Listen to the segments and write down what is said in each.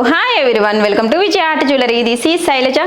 Hi everyone, welcome to Vijaya art jewellery. This is Shailaja.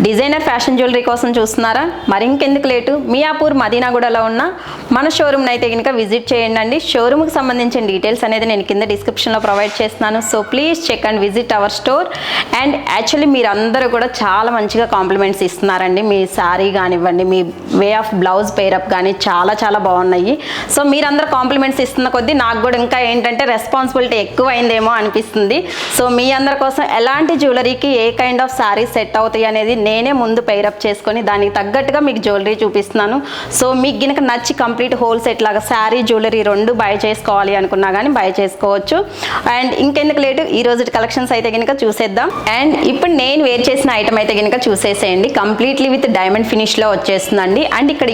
Designer fashion jewellery కోసం చూస్తున్నారా? మరి ఇంకెందుకు లేటు, మియాపూర్ మదీనాగూడలో ఉన్న మన షోరూమ్ని అయితే కనుక విజిట్ చేయండి. షోరూమ్కి సంబంధించిన డీటెయిల్స్ అనేది నేను కింద డిస్క్రిప్షన్లో ప్రొవైడ్ చేస్తున్నాను. So please check and visit our store. And actually మీరందరూ కూడా చాలా మంచిగా కాంప్లిమెంట్స్ ఇస్తున్నారండి. మీ శారీ కానివ్వండి, మీ వే ఆఫ్ బ్లౌజ్ పేరప్ కానీ చాలా చాలా బాగున్నాయి. సో మీరందరూ కాంప్లిమెంట్స్ ఇస్తున్న కొద్దీ నాకు కూడా ఇంకా ఏంటంటే రెస్పాన్సిబిలిటీ ఎక్కువైందేమో అనిపిస్తుంది. సో మీ అందరి కోసం ఎలాంటి జ్యువెలరీకి ఏ కైండ్ ఆఫ్ శారీస్ సెట్ అవుతాయి అనేది నేనే ముందు పేరప్ చేసుకొని దానికి తగ్గట్టుగా మీకు జ్యువెలరీ చూపిస్తున్నాను. సో మీకు గినక నచ్చి కంప్లీట్ హోల్ సెట్ లాగా శారీ జ్యువెలరీ రెండు బై చేసుకోవాలి అనుకున్నా కానీ బై చేసుకోవచ్చు. అండ్ ఇంకెందుకు లేటు, ఈ రోజు కలెక్షన్స్ అయితే కనుక చూసేద్దాం. అండ్ ఇప్పుడు నేను వేర్ చేసిన ఐటమ్ అయితే కనుక చూసేసేయండి. కంప్లీట్లీ విత్ డైమండ్ ఫినిష్లో వచ్చేస్తుందండి. అండ్ ఇక్కడ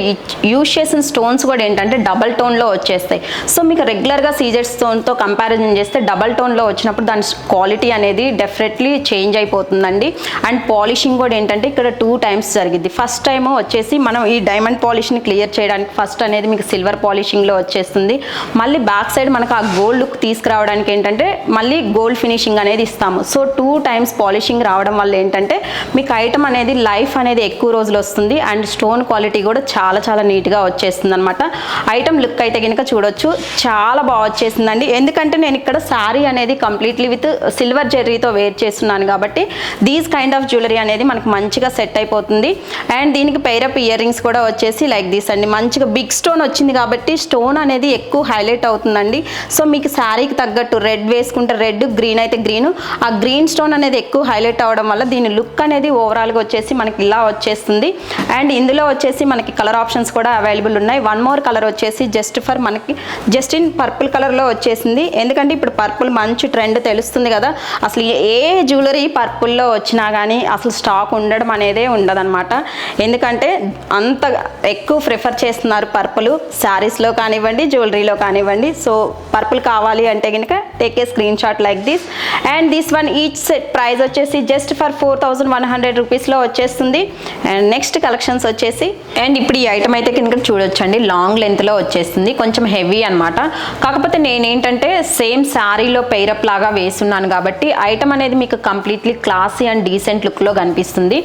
యూజ్ చేసిన స్టోన్స్ కూడా ఏంటంటే డబల్ టోన్లో వచ్చేస్తాయి. సో మీకు రెగ్యులర్గా సీజెడ్ స్టోన్తో కంపారిజన్ చేస్తే డబల్ టోన్లో వచ్చినప్పుడు దాని క్వాలిటీ అనేది డెఫినెట్లీ చేంజ్ అయిపోతుందండి. అండ్ పాలిషింగ్ కూడా ఏంటంటే ఇక్కడ 2 times జరిగింది. ఫస్ట్ టైం వచ్చేసి మనం ఈ డైమండ్ పాలిష్ని క్లియర్ చేయడానికి ఫస్ట్ అనేది మీకు సిల్వర్ పాలిషింగ్లో వచ్చేస్తుంది. మళ్ళీ బ్యాక్ సైడ్ మనకు ఆ గోల్డ్ లుక్ తీసుకురావడానికి ఏంటంటే మళ్ళీ గోల్డ్ ఫినిషింగ్ అనేది ఇస్తాము. సో 2 times పాలిషింగ్ రావడం వల్ల ఏంటంటే మీకు ఐటమ్ అనేది లైఫ్ అనేది ఎక్కువ రోజులు వస్తుంది. అండ్ స్టోన్ క్వాలిటీ కూడా చాలా చాలా నీట్గా వచ్చేస్తుంది అనమాట. ఐటమ్ లుక్ అయితే కనుక చూడొచ్చు, చాలా బాగా వచ్చేసిందండి. ఎందుకంటే నేను ఇక్కడ శారీ అనేది కంప్లీట్లీ విత్ సిల్వర్ జెర్రీతో వేర్ చేస్తున్నాను కాబట్టి దీస్ కైండ్ ఆఫ్ జ్యువెలరీ అనేది మనకు మంచిగా సెట్ అయిపోతుంది. అండ్ దీనికి పేరప్ ఇయర్ రింగ్స్ కూడా వచ్చేసి లైక్ దిస్ అండి. మంచిగా బిగ్ స్టోన్ వచ్చింది కాబట్టి స్టోన్ అనేది ఎక్కువ హైలైట్ అవుతుందండి. సో మీకు శారీకి తగ్గట్టు రెడ్ వేసుకుంటే రెడ్, గ్రీన్ అయితే గ్రీన్, ఆ గ్రీన్ స్టోన్ అనేది ఎక్కువ హైలైట్ అవ్వడం వల్ల దీని లుక్ అనేది ఓవరాల్గా వచ్చేసి మనకి ఇలా వచ్చేస్తుంది. అండ్ ఇందులో వచ్చేసి మనకి కలర్ ఆప్షన్స్ కూడా అవైలబుల్ ఉన్నాయి. వన్ మోర్ కలర్ వచ్చేసి జస్ట్ ఇన్ పర్పుల్ కలర్లో వచ్చేసింది. ఎందుకంటే ఇప్పుడు పర్పుల్ మంచి ట్రెండ్ తెలుస్తుంది కదా. అసలు ఏ జ్యువెలరీ పర్పుల్లో వచ్చినా కానీ అసలు స్టాక్ ఉండడం అనేదే ఉండదన్నమాట. ఎందుకంటే అంత ఎక్కువ ప్రిఫర్ చేస్తున్నారు పర్పుల్ శారీస్లో కానివ్వండి, జ్యువెలరీలో కానివ్వండి. సో పర్పుల్ కావాలి అంటే కనుక take a screen shot like this. And this one each set price వచ్చేసి జస్ట్ ఫర్ 4100 రూపీస్లో వచ్చేస్తుంది. అండ్ నెక్స్ట్ కలెక్షన్స్ వచ్చేసి అండ్ ఇప్పుడు ఈ ఐటమ్ అయితే కనుక చూడొచ్చండి, లాంగ్ లెంత్లో వచ్చేస్తుంది, కొంచెం హెవీ అనమాట. కాకపోతే నేనేంటంటే సేమ్ శారీలో పేరప్ లాగా వేస్తున్నాను కాబట్టి ఐటమ్ అనేది మీకు కంప్లీట్లీ క్లాసీ అండ్ డీసెంట్ లుక్లో కనిపిస్తుంది.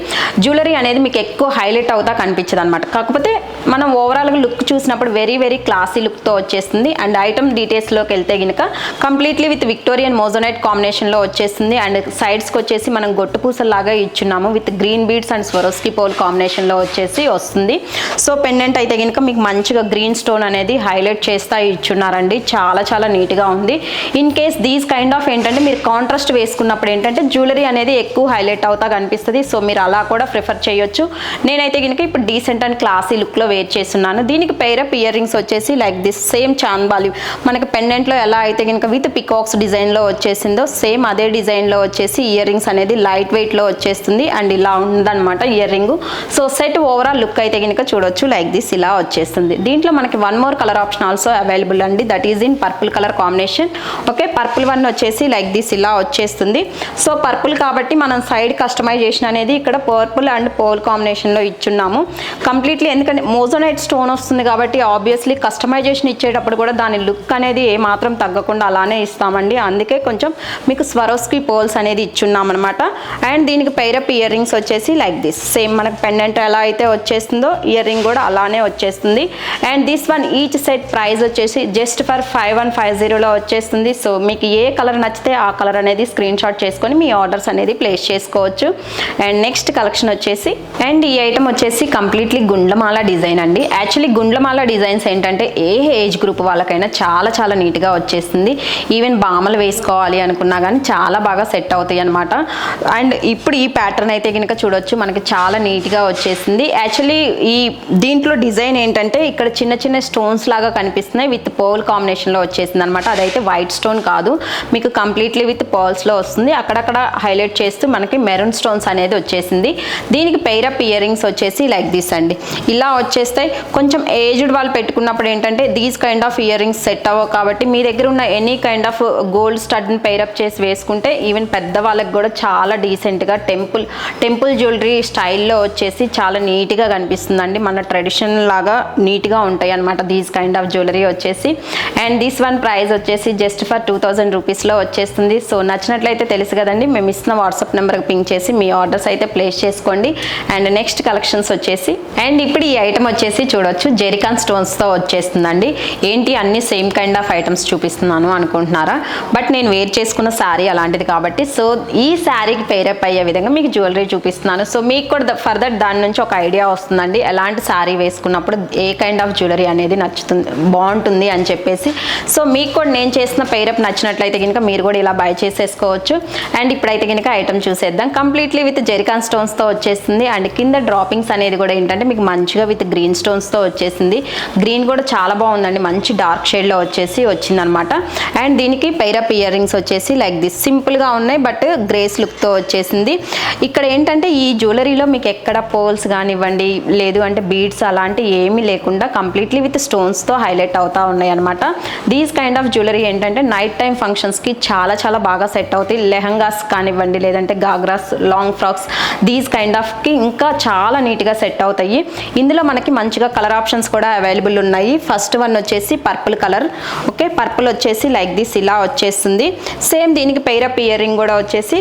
జ్యువెలరీ అనేది మీకు ఎక్కువ హైలైట్ అవుతా కనిపించదు అనమాట. కాకపోతే మనం ఓవరాల్గా లుక్ చూసినప్పుడు వెరీ వెరీ క్లాసీ లుక్తో వచ్చేస్తుంది. అండ్ ఐటమ్ డీటెయిల్స్లోకి వెళ్తే కనుక కంప్లీట్లీ విత్ విక్టోరియన్ మోజోనైట్ కాంబినేషన్లో వచ్చేస్తుంది. అండ్ సైడ్స్కి వచ్చేసి మనం గొట్టు పూసలాగా ఇచ్చున్నాము with green beads and Swarovski పోల్ కాంబినేషన్లో వచ్చేసి వస్తుంది. సో పెండెంట్ అయితే కనుక మీకు మంచిగా గ్రీన్ స్టోన్ అనేది హైలైట్ చేస్తా ఇచ్చున్నారండి. చాలా చాలా నీట్గా ఉంది. In case these kind of ఏంటంటే మీరు కాంట్రాస్ట్ వేసుకున్నప్పుడు ఏంటంటే జ్యువెలరీ అనేది ఎక్కువ హైలైట్ అవుతా కనిపిస్తుంది. సో మీరు అలా కూడా కూడా ప్రిఫర్ చేయొచ్చు. నేనైతే కనుక ఇప్పుడు డీసెంట్ అండ్ క్లాసీ లుక్లో వేర్ చేస్తున్నాను. దీనికి పెయిరప్ ఇయర్ రింగ్స్ వచ్చేసి లైక్ దిస్ సేమ్ చాంబాలి మనకి పెండెంట్లో ఎలా అయితే కనుక విత్ పికాక్స్ డిజైన్లో వచ్చేసిందో సేమ్ అదే డిజైన్లో వచ్చేసి ఇయర్ రింగ్స్ అనేది లైట్ వెయిట్లో వచ్చేస్తుంది అండ్ ఇలా ఉందన్నమాట ear ring. So set overall look అయితే కనుక చూడొచ్చు లైక్ దిస్ ఇలా వచ్చేస్తుంది. దీంట్లో మనకి one more colour option also available అండి, that is in purple colour combination. Okay, purple one వచ్చేసి లైక్ దిస్ ఇలా వచ్చేస్తుంది. సో పర్పుల్ కాబట్టి మనం సైడ్ కస్టమైజేషన్ అనేది ఇక్కడ పర్పుల్ అండ్ పోల్ కాంబినేషన్లో ఇచ్చున్నాము కంప్లీట్లీ. ఎందుకంటే మోజోనైట్ స్టోన్ వస్తుంది కాబట్టి ఆబ్వియస్లీ కస్టమైజేషన్ ఇచ్చేటప్పుడు కూడా దాని లుక్ అనేది ఏమాత్రం తగ్గకుండా అలానే ఇస్తామండి. అందుకే కొంచెం మీకు స్వరోస్కి పోల్స్ అనేది ఇచ్చున్నాం అనమాట. అండ్ దీనికి పెయిరప్ ఇయర్ రింగ్స్ వచ్చేసి లైక్ దిస్ సేమ్ మనకు పెండెంట్ ఎలా అయితే వచ్చేస్తుందో ఇయర్ రింగ్ కూడా అలానే వచ్చేస్తుంది. And this one each set price వచ్చేసి జస్ట్ ఫర్ 5150లో వచ్చేస్తుంది. సో మీకు ఏ కలర్ నచ్చితే ఆ కలర్ అనేది స్క్రీన్ షాట్ చేసుకొని మీ ఆర్డర్స్ అనేది ప్లేస్ చేసుకోవచ్చు. అండ్ నెక్స్ట్ కలెక్షన్ వచ్చేసి అండ్ ఈ ఐటమ్ వచ్చేసి కంప్లీట్లీ గుండ్లమాల డిజైన్ అండి. యాక్చువల్లీ గుండ్లమాల డిజైన్స్ ఏంటంటే ఏ ఏజ్ గ్రూప్ వాళ్ళకైనా చాలా నీట్గా వచ్చేస్తుంది. ఈవెన్ బామలు వేసుకోవాలి అనుకున్నా కానీ చాలా బాగా సెట్ అవుతాయి అనమాట. అండ్ ఇప్పుడు ఈ ప్యాటర్న్ అయితే కనుక చూడొచ్చు మనకి చాలా నీట్గా వచ్చేసింది. యాక్చువల్లీ ఈ దీంట్లో డిజైన్ ఏంటంటే ఇక్కడ చిన్న స్టోన్స్ లాగా కనిపిస్తున్నాయి విత్ పోల్ కాంబినేషన్లో వచ్చేసింది అనమాట. అదైతే వైట్ స్టోన్ కాదు, మీకు కంప్లీట్లీ విత్ పర్ల్స్లో వస్తుంది. అక్కడక్కడ హైలైట్ చేస్తూ మనకి మెరూన్ స్టోన్స్ అనేది వచ్చేసింది. దీనికి పెయిరప్ ఇయర్ రింగ్స్ వచ్చేసి లైక్ దిస్ అండి ఇలా వచ్చేస్తాయి. కొంచెం ఏజ్డ్ వాళ్ళు పెట్టుకున్నప్పుడు ఏంటంటే these kind of ear rings set అవ్వవు కాబట్టి మీ దగ్గర ఉన్న ఎనీ కైండ్ ఆఫ్ గోల్డ్ స్టడ్ని పెయిరప్ చేసి వేసుకుంటే ఈవెన్ పెద్ద వాళ్ళకి కూడా చాలా డీసెంట్గా టెంపుల్ జ్యువెలరీ స్టైల్లో వచ్చేసి చాలా నీట్గా కనిపిస్తుందండి. మన ట్రెడిషన్ లాగా నీట్గా ఉంటాయి అనమాట దీస్ కైండ్ ఆఫ్ జ్యువెలరీ వచ్చేసి. అండ్ దిస్ వన్ ప్రైస్ వచ్చేసి జస్ట్ ఫర్ 2000 రూపీస్లో వచ్చేస్తుంది. సో నచ్చినట్లయితే తెలుసు కదండి, మేము ఇస్తున్న వాట్సాప్ నెంబర్కి పింక్ చేసి మీ ఆర్డర్స్ అయితే ప్లేస్ చేసుకోండి. అండ్ నెక్స్ట్ కలెక్షన్స్ వచ్చేసి అండ్ ఇప్పుడు ఈ ఐటమ్ వచ్చేసి చూడొచ్చు జెరికాన్ స్టోన్స్తో వచ్చేస్తుందండి. ఏంటి అన్ని సేమ్ కైండ్ ఆఫ్ ఐటమ్స్ చూపిస్తున్నాను అనుకుంటున్నారా, బట్ నేను వేర్ చేసుకున్న శారీ అలాంటిది కాబట్టి సో ఈ శారీకి పేరప్ అయ్యే విధంగా మీకు జ్యువెలరీ చూపిస్తున్నాను. సో మీకు కూడా ఫర్దర్ దాని నుంచి ఒక ఐడియా వస్తుందండి ఎలాంటి శారీ వేసుకున్నప్పుడు ఏ కైండ్ ఆఫ్ జ్యువెలరీ అనేది నచ్చుతుంది బాగుంటుంది అని చెప్పేసి. సో మీకు కూడా నేను చేసిన పేరప్ నచ్చినట్లయితే కనుక మీరు కూడా ఇలా బై చేసేసుకోవచ్చు. అండ్ ఇప్పుడైతే కనుక ఐటమ్ చూసేద్దాం. కంప్లీట్లీ విత్ జెరికాన్ స్టోన్స్తో వచ్చేస్తుంది. అండ్ కింద డ్రాపింగ్స్ అనేది కూడా ఏంటంటే మీకు మంచిగా విత్ గ్రీన్ స్టోన్స్తో వచ్చేసింది. గ్రీన్ కూడా చాలా బాగుందండి, మంచి డార్క్ షేడ్లో వచ్చేసి వచ్చిందనమాట. అండ్ దీనికి పెయిరప్ ఇయర్ రింగ్స్ వచ్చేసి లైక్ దిస్ సింపుల్గా ఉన్నాయి బట్ గ్రేస్ లుక్తో వచ్చేసింది. ఇక్కడ ఏంటంటే ఈ జ్యువెలరీలో మీకు ఎక్కడ పోల్స్ కానివ్వండి లేదు అంటే బీడ్స్ అలాంటి ఏమీ లేకుండా కంప్లీట్లీ విత్ స్టోన్స్తో హైలైట్ అవుతూ ఉన్నాయి అనమాట. దీస్ కైండ్ ఆఫ్ జ్యువెలరీ ఏంటంటే నైట్ టైం ఫంక్షన్స్కి చాలా బాగా సెట్ అవుతాయి. లెహంగాస్ కానివ్వండి లేదంటే ghagras long frocks these kind ఆఫ్కి ఇంకా చాలా నీట్గా సెట్ అవుతాయి. ఇందులో మనకి మంచిగా కలర్ ఆప్షన్స్ కూడా అవైలబుల్ ఉన్నాయి. ఫస్ట్ వన్ వచ్చేసి పర్పుల్ కలర్. ఓకే, పర్పుల్ వచ్చేసి లైక్ దిస్ ఇలా వచ్చేస్తుంది. సేమ్ దీనికి పెయిరప్ ఇయర్ రింగ్ కూడా వచ్చేసి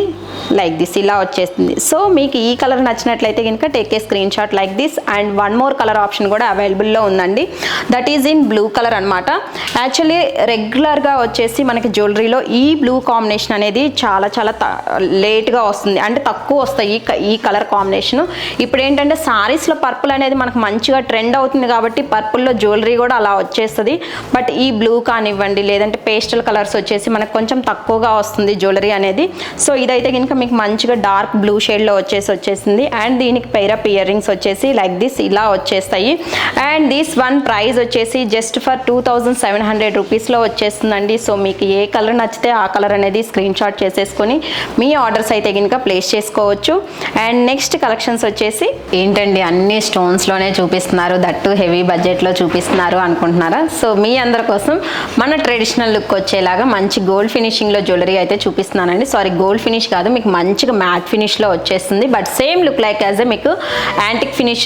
లైక్ దిస్ ఇలా వచ్చేస్తుంది. సో మీకు ఈ కలర్ నచ్చినట్లయితే కనుక take a screen shot like this. And one more colour option కూడా అవైలబుల్లో ఉందండి, that is in blue colour అనమాట. యాక్చువల్లీ రెగ్యులర్గా వచ్చేసి మనకి జ్యువెలరీలో ఈ బ్లూ కాంబినేషన్ అనేది చాలా లేట్గా వస్తుంది, అంటే తక్కువ వస్తాయి ఈ కలర్ కాంబినేషన్. ఇప్పుడు ఏంటంటే సారీస్లో పర్పుల్ అనేది మనకు మంచిగా ట్రెండ్ అవుతుంది కాబట్టి పర్పుల్లో జ్యువెలరీ కూడా అలా వచ్చేస్తుంది. బట్ ఈ బ్లూ కానివ్వండి లేదంటే పేస్టల్ కలర్స్ వచ్చేసి మనకు కొంచెం తక్కువగా వస్తుంది జ్యువెలరీ అనేది. సో ఇదైతే కనుక మీకు మంచిగా డార్క్ బ్లూ షేడ్లో వచ్చేసింది. అండ్ దీనికి పెయిరప్ ఇయర్ రింగ్స్ వచ్చేసి లైక్ దిస్ ఇలా వచ్చేస్తాయి. అండ్ దిస్ వన్ ప్రైస్ వచ్చేసి జస్ట్ ఫర్ 2700 రూపీస్లో వచ్చేస్తుందండి. సో మీకు ఏ కలర్ నచ్చితే ఆ కలర్ అనేది స్క్రీన్ షాట్ చేసేసుకొని మీ ఆర్డర్స్ అయితే కనుక ప్లేస్ చేసుకోవచ్చు. అండ్ నెక్స్ట్ కలెక్షన్స్ వచ్చేసి ఏంటండి అన్ని స్టోన్స్లోనే చూపిస్తున్నారు, దట్టు హెవీ బడ్జెట్లో చూపిస్తున్నారు అనుకుంటున్నారా. సో మీ అందరి కోసం మన ట్రెడిషనల్ లుక్ వచ్చేలాగా మంచి గోల్డ్ ఫినిషింగ్లో జ్యువెలరీ అయితే చూపిస్తున్నానండి. సారీ గోల్డ్ ఫినిష్ కాదు, మీకు మంచిగా మ్యాట్ ఫినిష్లో వచ్చేస్తుంది. But same look like as a మీకు antique finish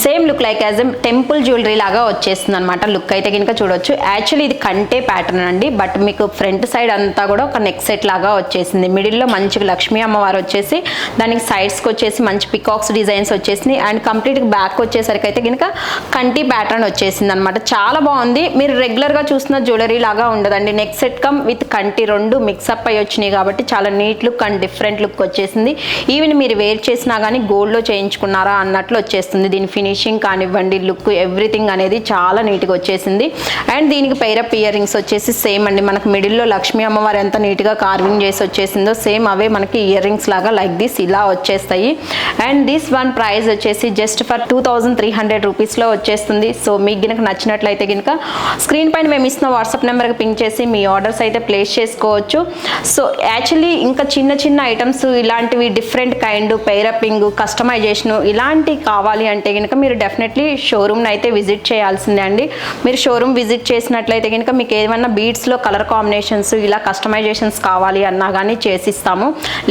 same look like as a temple jewellery లాగా వచ్చేస్తుంది అనమాట. లుక్ అయితే కనుక చూడొచ్చు. యాక్చువల్లీ ఇది కంటే ప్యాటర్న్ అండి, బట్ మీకు ఫ్రంట్ సైడ్ అంతా కూడా ఒక నెక్ సెట్ లాగా వచ్చేసింది. మిడిల్లో మంచిగా లక్ష్మీ అమ్మవారు వచ్చేసి దానికి సైడ్స్కి వచ్చేసి మంచి పికాక్స్ డిజైన్స్ వచ్చేసింది. అండ్ కంప్లీట్గా బ్యాక్ వచ్చేసరికి అయితే కనుక కంటి ప్యాటర్న్ వచ్చేసింది అనమాట. చాలా బాగుంది. మీరు రెగ్యులర్గా చూసిన జ్యువెలరీ లాగా ఉండదండి. నెక్ సెట్ కమ్ విత్ కంటి రెండు మిక్సప్ అయ్యి వచ్చినాయి కాబట్టి చాలా neat look and different look వచ్చేసింది. ఈవెన్ మీరు వేర్ చేసినా కానీ గోల్డ్లో చేయించుకున్నారా అన్నట్లు వచ్చేస్తుంది. దీని ఫినిషింగ్ కానివ్వండి లుక్ ఎవ్రీథింగ్ అనేది చాలా నీట్గా వచ్చేసింది. అండ్ దీనికి పెయిరప్ ఇయర్ రింగ్స్ వచ్చేసి సేమ్ అండి, మనకు మిడిల్లో లక్ష్మీ అమ్మవారు ఎంత నీట్గా కార్వింగ్ చేసి వచ్చేసిందో సేమ్ అవే మనకి ఇయర్ రింగ్స్ లాగా లైక్ దిస్ ఇలా వచ్చేస్తాయి. వచ్చేస్తాయి. అండ్ దిస్ వన్ ప్రైస్ వచ్చేసి జస్ట్ ఫర్ 2300 రూపీస్లో వచ్చేస్తుంది. సో మీకు కనుక నచ్చినట్లయితే కనుక స్క్రీన్ పైన మేము ఇస్తున్న వాట్సాప్ నెంబర్కి పింక్ చేసి మీ ఆర్డర్స్ అయితే ప్లేస్ చేసుకోవచ్చు. సో యాక్చువల్లీ ఇంకా చిన్న చిన్న ఐటమ్స్ ఇలాంటివి డిఫరెంట్ కైండ్ పెయిరప్పింగ్ కస్టమైజేషన్ ఇలాంటివి కావాలి అంటే కనుక మీరు డెఫినెట్లీ షోరూమ్ని అయితే విజిట్ చేయాల్సిందే అండి. మీరు షోరూమ్ విజిట్ చేసినట్లయితే కనుక మీకు ఏమైనా బీడ్స్లో కలర్ కాంబినేషన్స్ ఇలా కస్టమైజేషన్స్ కావాలి అన్నా కానీ చేసిస్తాము.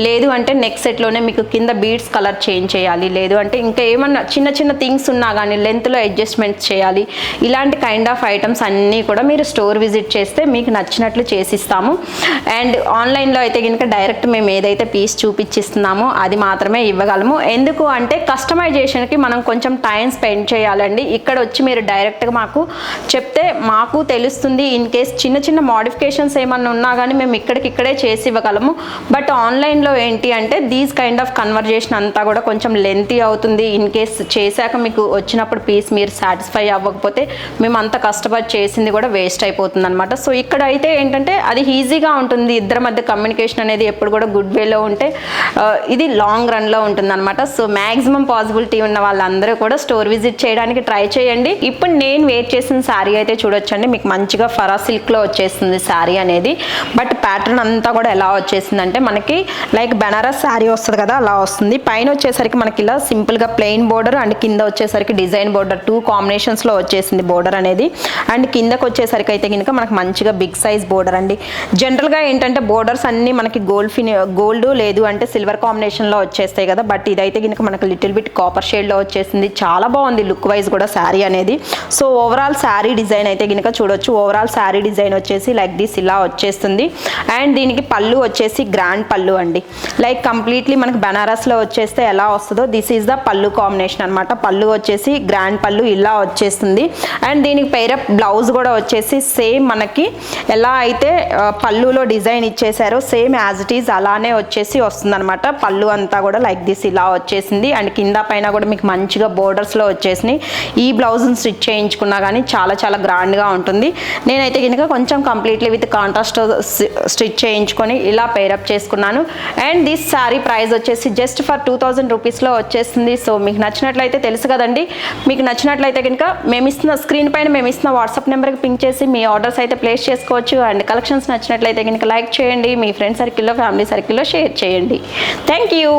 లేదు అంటే నెక్స్ట్ సెట్లోనే మీకు కింద బీడ్స్ కలర్ చేంజ్ చేయాలి, లేదు అంటే ఇంకా ఏమన్నా చిన్న చిన్న థింగ్స్ ఉన్నా కానీ లెంత్లో అడ్జస్ట్మెంట్స్ చేయాలి, ఇలాంటి కైండ్ ఆఫ్ ఐటమ్స్ అన్నీ కూడా మీరు స్టోర్ విజిట్ చేస్తే మీకు నచ్చినట్లు చేసిస్తాము. అండ్ ఆన్లైన్లో అయితే కనుక డైరెక్ట్ మేము ఏదైతే పీస్ చూపించిస్తున్నామో అది మాత్రమే ఇవ్వగలము. ఎందుకు అంటే కస్టమైజేషన్కి మనం కొంచెం టైం స్పెండ్ చేయాలండి. ఇక్కడ వచ్చి మీరు డైరెక్ట్గా మాకు చెప్తే మాకు తెలుస్తుంది. ఇన్ కేస్ చిన్న చిన్న మోడిఫికేషన్స్ ఏమన్నా ఉన్నా కానీ మేము ఇక్కడికిక్కడే చేసి ఇవ్వగలము. బట్ ఆన్లైన్లో ఏంటి అంటే దీస్ కైండ్ ఆఫ్ కన్వర్జేషన్ అంతా కూడా కొంచెం లెంతీ అవుతుంది. ఇన్ కేస్ చేశాక మీకు వచ్చినప్పుడు పీస్ మీరు సాటిస్ఫై అవ్వకపోతే మేము అంత కష్టపడి చేసింది కూడా వేస్ట్ అయిపోతుంది అనమాట. సో ఇక్కడ అయితే ఏంటంటే అది ఈజీగా ఉంటుంది. ఇద్దరి మధ్య కమ్యూనికేషన్ అనేది ఎప్పుడు కూడా గుడ్ వేలో ఉంటే ఇది లాంగ్ రన్లో ఉంటుంది అనమాట. సో మ్యాక్సిమం పాసిబిలిటీ ఉన్న వాళ్ళందరూ కూడా స్టోర్ విజిట్ చేయడానికి ట్రై చేయండి. ఇప్పుడు నేను వేర్ చేసిన శారీ అయితే చూడొచ్చండి, మీకు మంచిగా ఫరా సిల్క్లో వచ్చేస్తుంది శారీ అనేది. బట్ ప్యాటర్న్ అంతా కూడా ఎలా వచ్చేసిందంటే మనకి లైక్ బెనారస్ శారీ వస్తుంది కదా అలా వస్తుంది. పైన వచ్చేసరికి మనకి ఇలా సింపుల్గా ప్లెయిన్ బోర్డర్ అండ్ కింద వచ్చేసరికి డిజైన్ బోర్డర్ 2 కాంబినేషన్స్లో వచ్చేసింది బోర్డర్ అనేది. అండ్ కిందకు వచ్చేసరికి అయితే కనుక మనకు మంచిగా బిగ్ సైజ్ బోర్డర్ అండి. జనరల్గా ఏంటంటే బోర్డర్స్ అన్నీ మనకి గోల్డ్ లేదు అంటే సిల్వర్ కాంబినేషన్లో వచ్చేస్తాయి కదా. బట్ ఇదైతే కనుక మనకు లిటిల్ బిట్ కాపర్ షేడ్లో వచ్చేసింది. చాలా బాగుంది లుక్ వైజ్ కూడా శారీ అనేది. సో ఓవరాల్ శారీ డిజైన్ అయితే కనుక చూడొచ్చు. ఓవరాల్ శారీ డిజైన్ వచ్చేసి లైక్ దిస్ ఇలా వచ్చేస్తుంది. అండ్ దీనికి పళ్ళు వచ్చేసి గ్రాండ్ పళ్ళు అండి. లైక్ కంప్లీట్లీ మనకి బనారస్లో వచ్చేస్తే ఎలా వస్తుందో దిస్ ఈజ్ ద పళ్ళు కాంబినేషన్ అనమాట. పళ్ళు వచ్చేసి గ్రాండ్ పళ్ళు ఇలా వచ్చేస్తుంది. అండ్ దీనికి పైరప్ బ్లౌజ్ కూడా వచ్చేసి సేమ్ మనకి ఎలా అయితే పళ్ళులో డిజైన్ ఇచ్చేసారో సేమ్ యాజ్ ఇట్ ఈజ్ అలానే వచ్చేసి వస్తుంది అనమాట. పళ్ళు అంతా కూడా లైక్ దిస్ ఇలా వచ్చేసింది. అండ్ కింద పైన కూడా మీకు మంచిగా బోర్డర్స్లో వచ్చేసినాయి. ఈ బ్లౌజ్ని స్టిచ్ చేయించుకున్నా కానీ చాలా చాలా గ్రాండ్గా ఉంటుంది. నేనైతే కనుక కొంచెం కంప్లీట్లీ విత్ కాంట్రాస్ట్ స్టిచ్ చేయించుకొని ఇలా పేరప్ చేసుకున్నాను. అండ్ దిస్ శారీ ప్రైస్ వచ్చేసి జస్ట్ ఫర్ 2000 రూపీస్లో వచ్చేస్తుంది. సో మీకు నచ్చినట్లయితే తెలుసు కదండి, మీకు నచ్చినట్లయితే కనుక మేము ఇస్తున్న స్క్రీన్ పైన మేము ఇస్తున్న వాట్సాప్ నెంబర్కి పింక్ చేసి మీ ఆర్డర్స్ అయితే ప్లేస్ చేసుకోవచ్చు. అండ్ కలెక్షన్స్ నచ్చినట్లయితే కనుక లైక్ చేయండి, మీ ఫ్రెండ్ సర్కిల్లో ఫ్యామిలీ సర్కిల్లో షేర్ చేయండి. Thank you.